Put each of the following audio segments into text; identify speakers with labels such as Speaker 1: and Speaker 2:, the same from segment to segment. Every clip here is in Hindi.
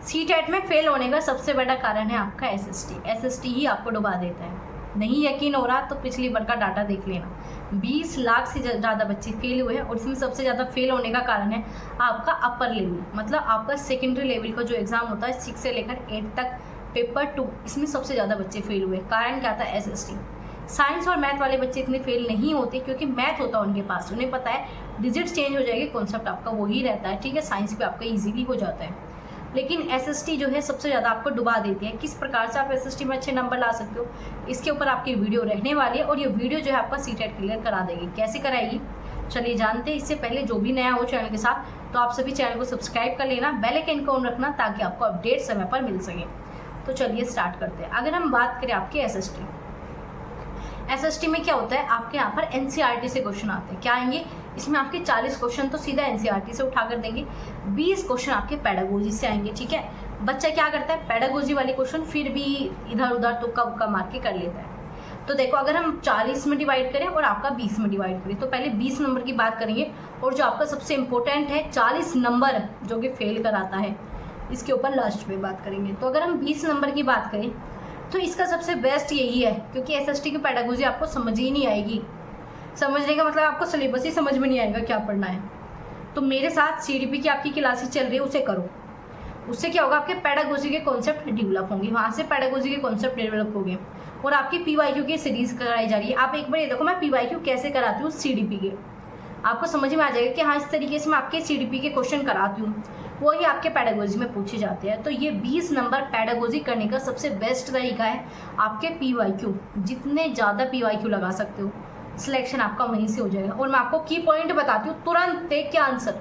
Speaker 1: सीटेट में फेल होने का सबसे बड़ा कारण है आपका एसएसटी। एसएसटी ही आपको डुबा देता है। नहीं यकीन हो रहा तो पिछली बार का डाटा देख लेना। 20 लाख से ज़्यादा बच्चे फेल हुए हैं और इसमें सबसे ज़्यादा फेल होने का कारण है आपका अपर लेवल, मतलब आपका सेकेंडरी लेवल का जो एग्ज़ाम होता है 6 से लेकर 8 तक, पेपर 2, इसमें सबसे ज़्यादा बच्चे फेल हुए। कारण क्या था? एसएसटी। साइंस और मैथ वाले बच्चे इतने फेल नहीं होते क्योंकि मैथ होता है उनके पास, उन्हें पता है डिजिट चेंज हो जाएगी, कॉन्सेप्ट आपका वही रहता है, ठीक है। साइंस पे आपका ईजीली हो जाता है, लेकिन एसएसटी जो है सबसे ज़्यादा आपको डुबा देती है। किस प्रकार से आप एसएसटी में अच्छे नंबर ला सकते हो, इसके ऊपर आपकी वीडियो रहने वाली है और ये वीडियो जो है आपका सीटेट क्लियर करा देगी। कैसे कराएगी चलिए जानते हैं। इससे पहले जो भी नया हो चैनल के साथ, तो आप सभी चैनल को सब्सक्राइब कर लेना, बेल आइकन को ऑन रखना ताकि आपको अपडेट समय पर मिल सके। तो चलिए स्टार्ट करते हैं। अगर हम बात करें आपके एसएसटी में क्या होता है, आपके यहाँ पर एनसीईआरटी से क्वेश्चन आते हैं। क्या आएंगे? इसमें आपके 40 क्वेश्चन तो सीधा एनसीईआरटी से उठा कर देंगे, 20 क्वेश्चन आपके पेडागोजी से आएंगे, ठीक है। बच्चा क्या करता है, पेडागोजी वाले क्वेश्चन फिर भी इधर उधर तुक्का उक्का मार के कर लेता है। तो देखो, अगर हम 40 में डिवाइड करें और आपका 20 में डिवाइड करें, तो पहले 20 नंबर की बात करेंगे और जो आपका सबसे इंपॉर्टेंट है 40 नंबर जो कि फेल कराता है, इसके ऊपर लास्ट में बात करेंगे। तो अगर हम 20 नंबर की बात करें तो इसका सबसे बेस्ट यही है, क्योंकि एसएसटी की पेडागोजी आपको समझ ही नहीं आएगी। समझने का मतलब आपको सिलेबस ही समझ में नहीं आएगा क्या पढ़ना है। तो मेरे साथ सीडीपी की आपकी क्लासेस चल रही है, उसे करो। उससे क्या होगा, आपके पेडागोजी के कॉन्सेप्ट डेवलप होंगे, वहाँ से पेडागोजी के कॉन्सेप्ट डेवलप होंगे और आपकी पीवाईक्यू की सीरीज कराई जा रही है। आप एक बार ये देखो मैं पीवाईक्यू कैसे कराती हूँ सीडीपी के, आपको समझ में आ जाएगा कि हाँ इस तरीके से मैं आपके सीडीपी के क्वेश्चन कराती हूँ, वही आपके पेडागोजी में पूछे जाते हैं। तो ये 20 नंबर पेडागोजी करने का सबसे बेस्ट तरीका है आपके पीवाईक्यू। जितने ज़्यादा पीवाईक्यू लगा सकते हो, सिलेक्शन आपका वहीं से हो जाएगा। और मैं आपको की पॉइंट बताती हूँ, तुरंत देख के आंसर,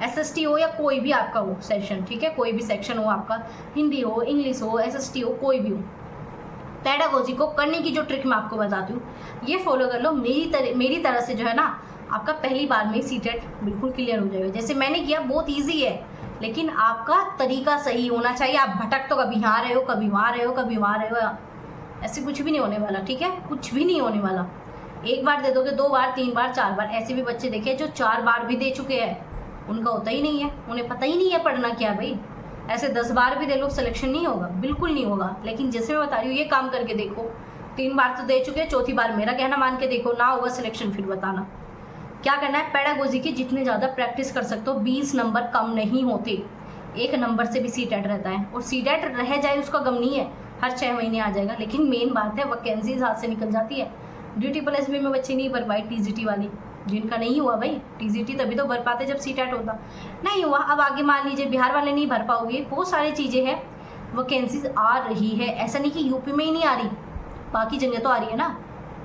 Speaker 1: एसएसटी हो या कोई भी आपका हो सेशन, ठीक है, कोई भी सेक्शन हो आपका, हिंदी हो, इंग्लिश हो, एसएसटी हो, कोई भी हो, पेडागोजी को करने की जो ट्रिक मैं आपको बताती हूँ ये फॉलो कर लो। मेरी तरह से जो है ना, आपका पहली बार में सीटेट बिल्कुल क्लियर हो जाएगा। जैसे मैंने किया, बहुत ईजी है, लेकिन आपका तरीका सही होना चाहिए। आप भटक तो कभी यहाँ रहे हो, कभी वहाँ रहे हो, कभी वहाँ रहे हो, ऐसे कुछ भी नहीं होने वाला, ठीक है, कुछ भी नहीं होने वाला। एक बार दे दोगे, 2 बार, 3 बार, 4 बार, ऐसे भी बच्चे देखे जो 4 बार भी दे चुके हैं, उनका होता ही नहीं है, उन्हें पता ही नहीं है पढ़ना क्या है भाई। ऐसे 10 बार भी दे लो, सिलेक्शन नहीं होगा, बिल्कुल नहीं होगा। लेकिन जैसे मैं बता रही हूँ, ये काम करके देखो, 3 बार तो दे चुके हैं, 4थी बार मेरा कहना मान के देखो, ना होगा सिलेक्शन फिर बताना। क्या करना है, पेडागोजी की जितने ज़्यादा प्रैक्टिस कर सकते हो, 20 नंबर कम नहीं होते, 1 नंबर से भी सीटेट रहता है। और सीटेट रह जाए उसका गम नहीं है, हर 6 महीने आ जाएगा। लेकिन मेन बात है वैकेंसीज हाथ से निकल जाती है। DT+B में बच्चे नहीं भर पाए, टीजीटी वाली, जिनका नहीं हुआ भाई, टीजीटी तभी तो भर पाते जब सीटेट होता, नहीं हुआ। अब आगे मान लीजिए बिहार वाले नहीं भर पाओगे, बहुत सारी चीज़ें हैं, वैकेंसीज आ रही है। ऐसा नहीं कि यूपी में ही नहीं आ रही, बाकी जगह तो आ रही है ना,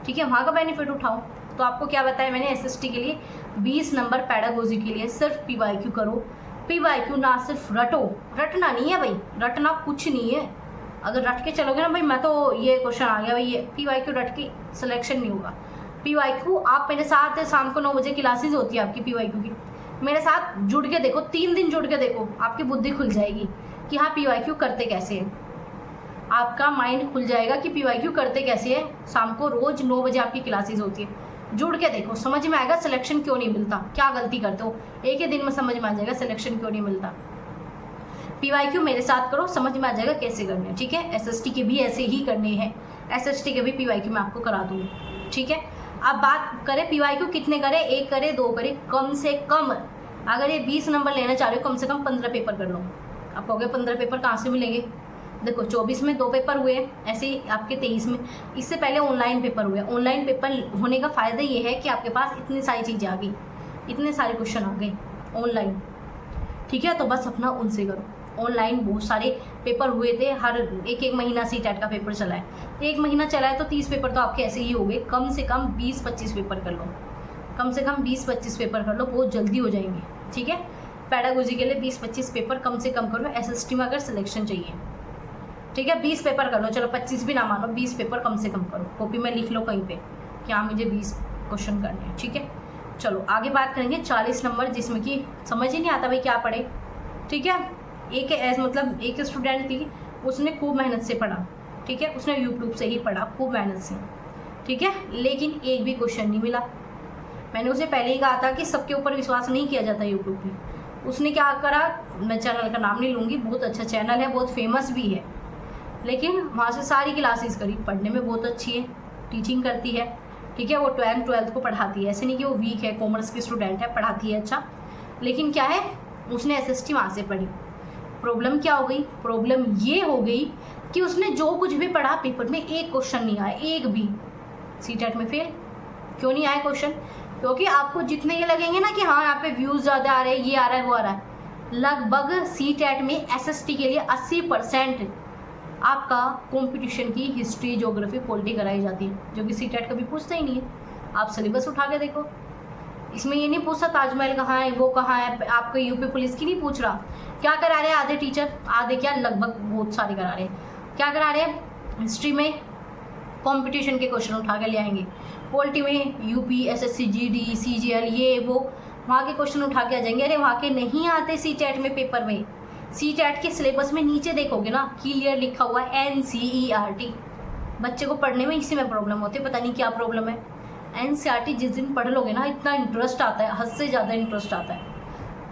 Speaker 1: ठीक है, वहाँ का बेनिफिट उठाओ। तो आपको क्या बताया मैंने, एसएसटी के लिए 20 नंबर पेडागोजी के लिए सिर्फ पीवाईक्यू करो। पीवाईक्यू ना सिर्फ रटो, रटना नहीं है भाई, रटना कुछ नहीं है। अगर रट के चलोगे ना भाई, मैं तो ये क्वेश्चन आ गया भाई, ये पीवाईक्यू रट के सिलेक्शन नहीं होगा। पीवाईक्यू आप मेरे साथ, शाम को 9 बजे क्लासेज होती है आपकी पीवाईक्यू की, मेरे साथ जुड़ के देखो, 3 दिन जुड़ के देखो, आपकी बुद्धि खुल जाएगी कि हाँ पीवाईक्यू करते कैसे हैं। आपका माइंड खुल जाएगा कि पीवाईक्यू करते कैसे है। शाम को रोज 9 बजे आपकी क्लासेज होती है, जुड़ के देखो, समझ में आएगा सिलेक्शन क्यों नहीं मिलता, क्या गलती करते हो, एक ही दिन में समझ में आ जाएगा सिलेक्शन क्यों नहीं मिलता। पीवाईक्यू मेरे साथ करो, समझ में आ जाएगा कैसे करने हैं, ठीक है। एसएसटी के भी ऐसे ही करने हैं, एसएसटी के भी पीवाईक्यू मैं आपको करा दूंगी, ठीक है। अब बात करें पीवाईक्यू कितने करें, 1 करे, 2 करे, कम से कम अगर ये 20 नंबर लेना चाह रहे हो, कम से कम 15 पेपर कर लो। आप कहोगे 15 पेपर कहाँ से मिलेंगे, देखो 24 में 2 पेपर हुए, ऐसे ही आपके 23 में, इससे पहले ऑनलाइन पेपर हुए। ऑनलाइन पेपर होने का फ़ायदा ये है कि आपके पास इतनी सारी चीज़ें आ गई, इतने सारे क्वेश्चन आ गए ऑनलाइन, ठीक है। तो बस अपना उनसे करो। ऑनलाइन बहुत सारे पेपर हुए थे, हर एक महीना सीटेट का पेपर चला है, 1 महीना चला है तो 30 पेपर तो आपके ऐसे ही हो गए। कम से कम 20-25 पेपर कर लो, कम से कम 20-25 पेपर कर लो, बहुत जल्दी हो जाएंगे, ठीक है। पेडागोजी के लिए 20-25 पेपर कम से कम कर लो, एसएसटी में अगर सिलेक्शन चाहिए, ठीक है। 20 पेपर कर लो, चलो 25 भी ना मानो, 20 पेपर कम से कम करो, कॉपी में लिख लो कहीं पे कि हाँ मुझे 20 क्वेश्चन करने हैं, ठीक है। चलो आगे बात करेंगे 40 नंबर, जिसमें कि समझ ही नहीं आता भाई क्या पढ़े, ठीक है। एक स्टूडेंट थी, उसने खूब मेहनत से पढ़ा, ठीक है, उसने यूट्यूब से ही पढ़ा खूब मेहनत से, ठीक है, लेकिन एक भी क्वेश्चन नहीं मिला। मैंने उसे पहले ही कहा था कि सबके ऊपर विश्वास नहीं किया जाता यूट्यूब पे, उसने क्या करा, मैं चैनल का नाम नहीं लूँगी, बहुत अच्छा चैनल है, बहुत फेमस भी है, लेकिन वहाँ से सारी क्लासेस करी, पढ़ने में बहुत अच्छी है, टीचिंग करती है, ठीक है, वो 12th को पढ़ाती है, ऐसे नहीं कि वो वीक है, कॉमर्स की स्टूडेंट है, पढ़ाती है अच्छा, लेकिन क्या है उसने SST वहाँ से पढ़ी। प्रॉब्लम क्या हो गई, प्रॉब्लम ये हो गई कि उसने जो कुछ भी पढ़ा पेपर में एक क्वेश्चन नहीं आया, एक भी, CTET में फेल। क्यों नहीं आया क्वेश्चन? क्योंकि आपको जितने ये लगेंगे ना कि हाँ यहाँ पे व्यूज़ ज़्यादा आ रहे हैं, ये आ रहा है वो आ रहा है, लगभग CTET में SST के लिए 80% आपका कंपटीशन की हिस्ट्री, ज्योग्राफी, पॉलिटी कराई जाती है, जो कि CTET कभी पूछता ही नहीं है। आप सिलेबस उठा के देखो, इसमें ये नहीं पूछता ताजमहल कहाँ है, वो कहाँ है, आपको यूपी पुलिस की नहीं पूछ रहा। क्या करा रहे हैं आधे टीचर, आधे क्या लगभग बहुत सारे करा रहे हैं, क्या करा रहे हैं, हिस्ट्री में कंपटीशन के क्वेश्चन उठा के ले आएंगे, पॉलिटी में UP SSC GD CGL ये वो वहाँ के क्वेश्चन उठा के आ जाएंगे। अरे वहाँ के नहीं आते CTET में पेपर में। CTET के सिलेबस में नीचे देखोगे ना क्लियर लिखा हुआ है NCERT। बच्चे को पढ़ने में इसी में प्रॉब्लम होती है, पता नहीं क्या प्रॉब्लम है। NCERT जिस दिन पढ़ लोगे ना इतना इंटरेस्ट आता है, हद से ज़्यादा इंटरेस्ट आता है।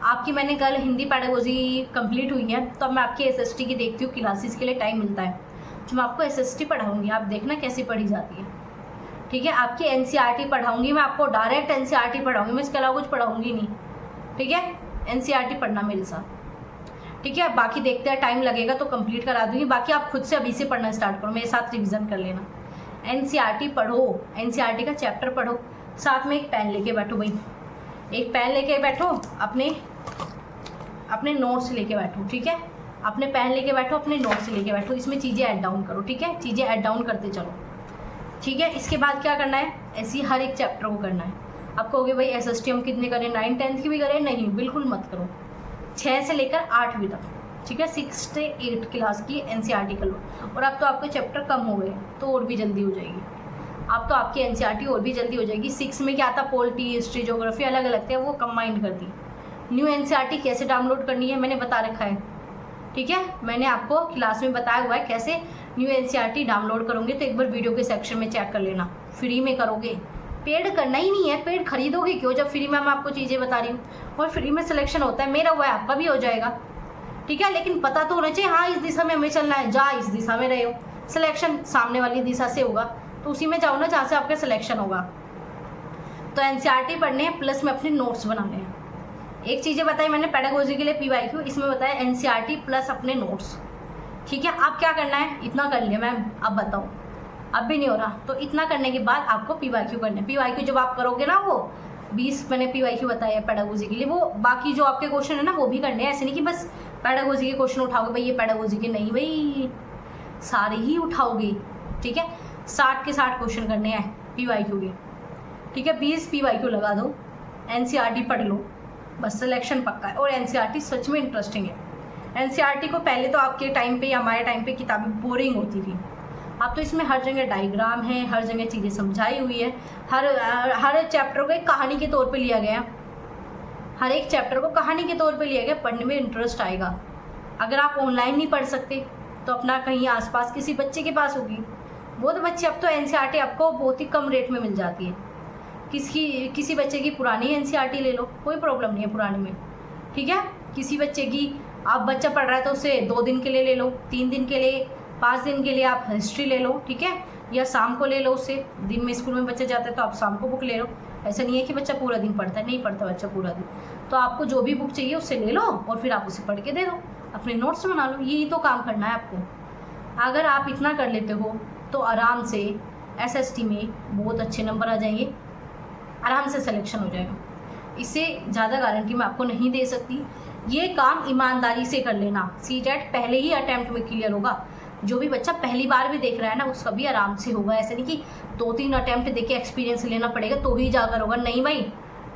Speaker 1: आपकी मैंने कल हिंदी पैडागोजी कंप्लीट हुई है, तो अब मैं आपकी SST की देखती हूँ, क्लासेस के लिए टाइम मिलता है तो मैं आपको SST पढ़ाऊँगी, आप देखना कैसी पढ़ी जाती है, ठीक है। आपकी NCERT पढ़ाऊँगी मैं आपको, डायरेक्ट NCERT पढ़ाऊँगी मैं, इसके अलावा कुछ पढ़ाऊँगी नहीं, ठीक है। NCERT पढ़ना मेरे साथ, ठीक है। बाकी देखते हैं, टाइम लगेगा तो कंप्लीट करा दूँगी, बाकी आप खुद से अभी से पढ़ना स्टार्ट करो, मेरे साथ रिविज़न कर लेना। NCERT पढ़ो, NCERT का चैप्टर पढ़ो, साथ में एक पेन लेके बैठो भाई, एक पेन लेके बैठो, अपने नोट्स लेके बैठो, ठीक है। अपने पेन लेके बैठो, अपने नोट्स लेके बैठो, इसमें चीज़ें ऐड डाउन करो, ठीक है, चीज़ें ऐड डाउन करते चलो, ठीक है। इसके बाद क्या करना है, ऐसे हर एक चैप्टर को करना है। आप कहोगे भाई SST हम कितने करें, 9th 10th की भी करें? नहीं, बिल्कुल मत करो, 6 से लेकर 8वीं तक, ठीक है। 6 से 8 क्लास की NCERT कर लो। और अब तो आपके चैप्टर कम हो गए तो और भी जल्दी हो जाएगी, अब तो आपकी NCERT और भी जल्दी हो जाएगी। 6 में क्या आता, पॉलिटी, हिस्ट्री, ज्योग्राफी अलग अलग थे, वो कंबाइंड कर दी। न्यू NCERT कैसे डाउनलोड करनी है मैंने बता रखा है, ठीक है, मैंने आपको क्लास में बताया हुआ है कैसे न्यू NCERT डाउनलोड करोगे, तो एक बार वीडियो के सेक्शन में चेक कर लेना। फ्री में करोगे, पेड करना ही नहीं है, पेड खरीदोगे क्यों जब फ्री में मैं आपको चीज़ें बता रही हूँ। और फ्री में सिलेक्शन होता है, मेरा हुआ है आपका भी हो जाएगा, ठीक है। लेकिन पता तो होना चाहिए, हाँ इस दिशा में हमें चलना है, जा इस दिशा में रहे हो, सिलेक्शन सामने वाली दिशा से होगा तो उसी में जाओ ना जहाँ से आपका सिलेक्शन होगा। तो NCERT पढ़ने हैं, प्लस में अपने नोट्स बनाने हैं। एक चीज़ें बताई मैंने पैडागोजी के लिए PYQ, इसमें बताया NCERT प्लस अपने नोट्स, ठीक है। अब क्या करना है, इतना कर लिया मैम, अब बताओ, अब भी नहीं हो रहा, तो इतना करने के बाद आपको PYQ करना है। PYQ जब आप करोगे ना, वो 20 मैंने PYQ बताया पैडागोजी के लिए, वो बाकी जो आपके क्वेश्चन है ना वो भी करने हैं। ऐसे नहीं कि बस पैडागोजी के क्वेश्चन उठाओगे भाई, ये पैडागोजी के नहीं भाई, सारे ही उठाओगे, ठीक है। 60 के 60 क्वेश्चन करने हैं PYQ के, ठीक है। 20 PYQ लगा दो, NCERT पढ़ लो, बस सिलेक्शन पक्का है। और NCERT सच में इंटरेस्टिंग है। NCERT को पहले तो आपके टाइम पे, हमारे टाइम पे किताबें बोरिंग होती थी, अब तो इसमें हर जगह डायग्राम है, हर जगह चीज़ें समझाई हुई है, हर चैप्टर को एक कहानी के तौर पे लिया गया, हर एक चैप्टर को कहानी के तौर पे लिया गया, पढ़ने में इंटरेस्ट आएगा। अगर आप ऑनलाइन नहीं पढ़ सकते तो अपना कहीं आसपास किसी बच्चे के पास होगी, बहुत बच्चे, अब तो NCERT आपको बहुत ही कम रेट में मिल जाती है। किसी बच्चे की पुरानी NCERT ले लो, कोई प्रॉब्लम नहीं है पुरानी में, ठीक है। किसी बच्चे की, आप बच्चा पढ़ रहा है तो उसे 2 दिन के लिए ले लो, 3 दिन के लिए, 5 दिन के लिए आप हिस्ट्री ले लो, ठीक है, या शाम को ले लो उससे। दिन में स्कूल में बच्चा जाता है तो आप शाम को बुक ले लो, ऐसा नहीं है कि बच्चा पूरा दिन पढ़ता है, नहीं पढ़ता बच्चा पूरा दिन, तो आपको जो भी बुक चाहिए उससे ले लो और फिर आप उसे पढ़ के दे दो, अपने नोट्स बना लो, यही तो काम करना है आपको। अगर आप इतना कर लेते हो तो आराम से SST में बहुत अच्छे नंबर आ जाएंगे, आराम से सिलेक्शन हो जाएगा। इससे ज़्यादा गारंटी मैं आपको नहीं दे सकती। ये काम ईमानदारी से कर लेना, CTET पहले ही अटैम्प्ट में क्लियर होगा। जो भी बच्चा पहली बार भी देख रहा है ना, उसका भी आराम से होगा। ऐसे नहीं कि 2-3 अटैम्प्ट देके एक्सपीरियंस लेना पड़ेगा तो ही जाकर होगा, नहीं भाई,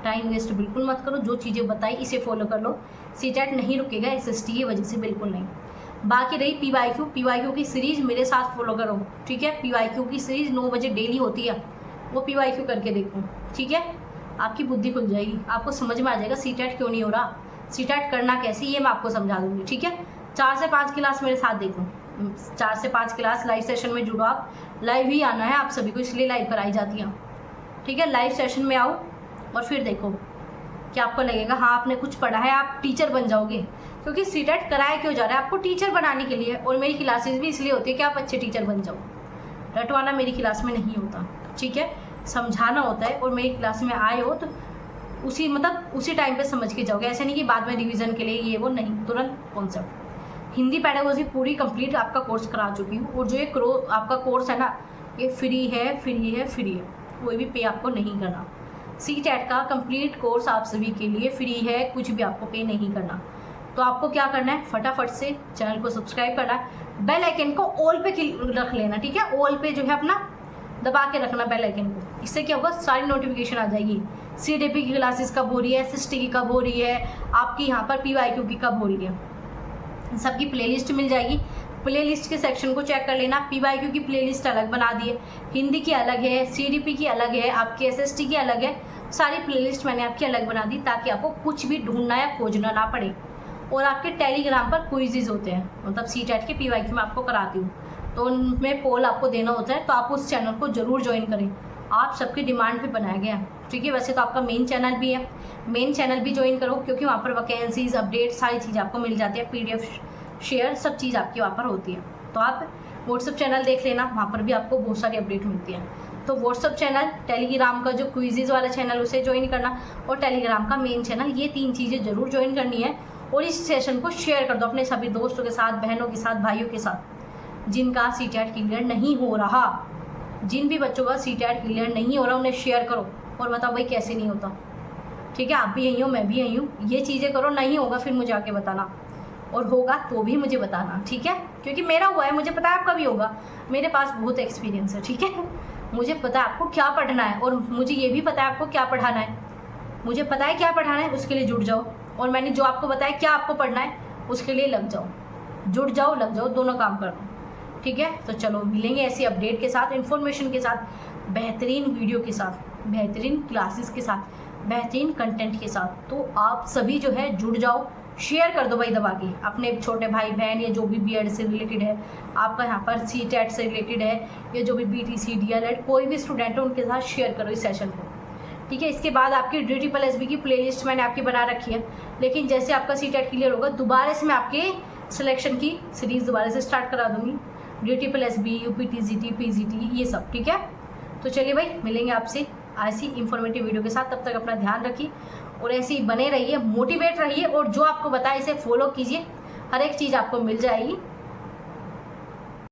Speaker 1: टाइम वेस्ट बिल्कुल मत करो। जो चीज़ें बताई इसे फॉलो कर लो, CTET नहीं रुकेगा SST की वजह से, बिल्कुल नहीं। बाकी रही PYQ की सीरीज़ मेरे साथ फॉलो करो, ठीक है। PYQ की सीरीज़ 9 बजे डेली होती है, वो PYQ करके देखो, ठीक है। आपकी बुद्धि खुल जाएगी, आपको समझ में आ जाएगा CTET क्यों नहीं हो रहा, CTET करना कैसे, ये मैं आपको समझा दूँगी, ठीक है। 4 से 5 क्लास मेरे साथ देखो, 4 से 5 क्लास लाइव सेशन में जुड़ो। आप लाइव ही आना है आप सभी को, इसलिए लाइव कराई जाती है, ठीक है। लाइव सेशन में आओ और फिर देखो कि आपको लगेगा हाँ आपने कुछ पढ़ा है, आप टीचर बन जाओगे, क्योंकि सीटेट कराया क्यों जा रहा है? आपको टीचर बनाने के लिए। और मेरी क्लासेस भी इसलिए होती है कि आप अच्छे टीचर बन जाओ। रटवाना मेरी क्लास में नहीं होता, ठीक है, समझाना होता है। और मेरी क्लास में आए हो तो उसी टाइम पे समझ के जाओगे, ऐसे नहीं कि बाद में रिवीजन के लिए ये वो नहीं, तुरंत कॉन्सेप्ट। हिंदी पेडागोजी पूरी कंप्लीट आपका कोर्स करा चुकी हूँ। और जो ये आपका कोर्स है ना, ये फ्री है, कोई भी पे आपको नहीं करना। सीटेट का कंप्लीट कोर्स आप सभी के लिए फ्री है, कुछ भी आपको पे नहीं करना। तो आपको क्या करना है, फटाफट से चैनल को सब्सक्राइब करना है, बेल आइकन को ऑल पे रख लेना, ठीक है, ऑल पे जो है अपना दबा के रखना बेल आइकन को। इससे क्या होगा, सारी नोटिफिकेशन आ जाएगी। CDP की क्लासेस कब हो रही है, SST की कब हो रही है, आपकी यहाँ पर PYQ की कब हो रही है, सबकी प्लेलिस्ट मिल जाएगी। प्लेलिस्ट के सेक्शन को चेक कर लेना। PYQ की प्लेलिस्ट अलग बना दी है, हिंदी की अलग है, CDP की अलग है, आपकी SST की अलग है, सारी प्लेलिस्ट मैंने आपकी अलग बना दी ताकि आपको कुछ भी ढूंढना या खोजना ना पड़े। और आपके टेलीग्राम पर क्विज़ होते हैं, मतलब सीटेट के PYQ में आपको कराती हूँ, तो उनमें पोल आपको देना होता है, तो आप उस चैनल को ज़रूर ज्वाइन करें। आप सबकी डिमांड पे बनाया गया है, ठीक है। वैसे तो आपका मेन चैनल भी है, मेन चैनल भी ज्वाइन करो, क्योंकि वहाँ पर वैकेंसीज, अपडेट, सारी चीज़ आपको मिल जाती है, PDF शेयर, सब चीज़ आपकी वहाँ पर होती है। तो आप व्हाट्सअप चैनल देख लेना, वहाँ पर भी आपको बहुत सारी अपडेट मिलती है। तो व्हाट्सअप चैनल, टेलीग्राम का जो क्विज़ वाला चैनल उसे ज्वाइन करना, और टेलीग्राम का मेन चैनल, ये 3 चीज़ें ज़रूर ज्वाइन करनी है। और इस सेशन को शेयर कर दो अपने सभी दोस्तों के साथ, बहनों के साथ, भाइयों के साथ, जिनका सीटेट क्लियर नहीं हो रहा। जिन भी बच्चों का सीटेट क्लियर नहीं हो रहा उन्हें शेयर करो और बताओ भाई कैसे नहीं होता, ठीक है। आप भी यहीं हो, मैं भी यहीं हूँ, ये चीज़ें करो। नहीं होगा फिर मुझे आके बताना, और होगा तो भी मुझे बताना, ठीक है, क्योंकि मेरा हुआ है, मुझे पता है आपका भी होगा। मेरे पास बहुत एक्सपीरियंस है, ठीक है। मुझे पता है आपको क्या पढ़ना है, और मुझे ये भी पता है आपको क्या पढ़ाना है। मुझे पता है क्या पढ़ाना है, उसके लिए जुड़ जाओ, और मैंने जो आपको बताया क्या आपको पढ़ना है उसके लिए लग जाओ, जुड़ जाओ, लग जाओ, दोनों काम करो, ठीक है। तो चलो मिलेंगे ऐसी अपडेट के साथ, इन्फॉर्मेशन के साथ, बेहतरीन वीडियो के साथ, बेहतरीन क्लासेस के साथ, बेहतरीन कंटेंट के साथ। तो आप सभी जो है जुड़ जाओ, शेयर कर दो भाई दबा के अपने छोटे भाई बहन, या जो भी B.Ed से रिलेटेड है, आपका यहाँ पर सीटेट से रिलेटेड है, या जो भी BTC DLED कोई भी स्टूडेंट है उनके साथ शेयर करो इस सेशन को, ठीक है। इसके बाद आपकी DSSB की प्लेलिस्ट मैंने आपकी बना रखी है, लेकिन जैसे आपका सीटेट क्लियर होगा दोबारा से मैं आपके सिलेक्शन की सीरीज़ दोबारा से स्टार्ट करा दूँगी, DSSB, UPTCT, PGT, ये सब, ठीक है। तो चलिए भाई, मिलेंगे आपसे ऐसी इंफॉर्मेटिव वीडियो के साथ। तब तक अपना ध्यान रखिए और ऐसे ही बने रहिए, मोटिवेट रहिए, और जो आपको बताए इसे फॉलो कीजिए, हर एक चीज़ आपको मिल जाएगी।